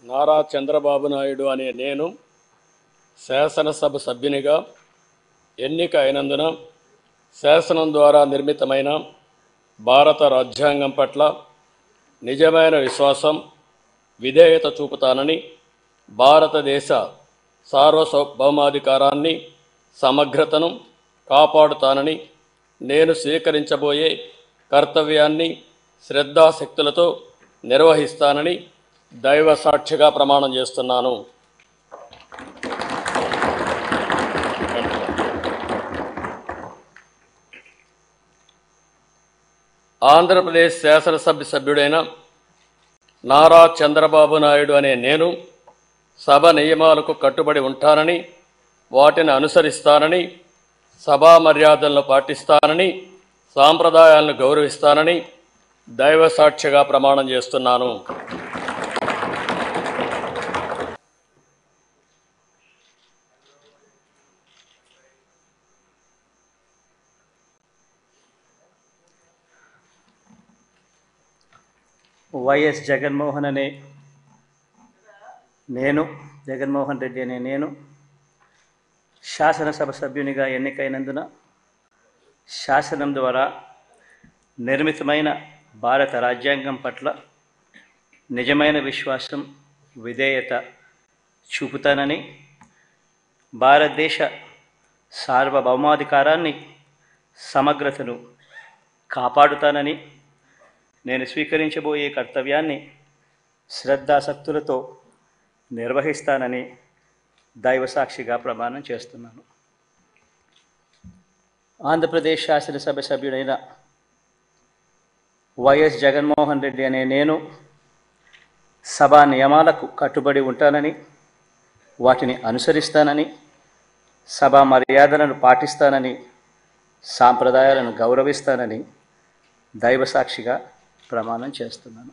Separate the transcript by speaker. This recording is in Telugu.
Speaker 1: నారా చంద్రబాబు నాయుడు అనే నేను శాసనసభ సభ్యునిగా ఎన్నిక అయినందున శాసనం ద్వారా నిర్మితమైన భారత రాజ్యాంగం పట్ల నిజమైన విశ్వాసం, విధేయత చూపుతానని, భారతదేశ సార్వభౌమాధికారాన్ని, సమగ్రతను కాపాడుతానని, నేను స్వీకరించబోయే కర్తవ్యాన్ని శ్రద్ధాశక్తులతో నిర్వహిస్తానని దైవ సాక్షిగా ప్రమాణం చేస్తున్నాను. ఆంధ్రప్రదేశ్ శాసనసభ సభ్యుడైన నారా చంద్రబాబు నాయుడు అనే నేను సభ నియమాలకు కట్టుబడి ఉంటానని, వాటిని అనుసరిస్తానని, సభా మర్యాదలను పాటిస్తానని, సాంప్రదాయాలను గౌరవిస్తానని దైవ సాక్షిగా ప్రమాణం చేస్తున్నాను.
Speaker 2: వైఎస్ జగన్మోహన్ రెడ్డి అనే నేను శాసనసభ సభ్యునిగా ఎన్నికైనందున శాసనం ద్వారా నిర్మితమైన భారత రాజ్యాంగం పట్ల నిజమైన విశ్వాసం, విధేయత చూపుతానని, భారతదేశ సార్వభౌమాధికారాన్ని, సమగ్రతను కాపాడుతానని, నేను స్వీకరించబోయే కర్తవ్యాన్ని శ్రద్ధాశక్తులతో నిర్వహిస్తానని దైవసాక్షిగా ప్రమాణం చేస్తున్నాను. ఆంధ్రప్రదేశ్ శాసనసభ సభ్యుడైన వైఎస్ జగన్మోహన్ రెడ్డి అనే నేను సభా నియమాలకు కట్టుబడి ఉంటానని, వాటిని అనుసరిస్తానని, సభా మర్యాదలను పాటిస్తానని, సాంప్రదాయాలను గౌరవిస్తానని దైవసాక్షిగా ప్రమాణం చేస్తున్నాను.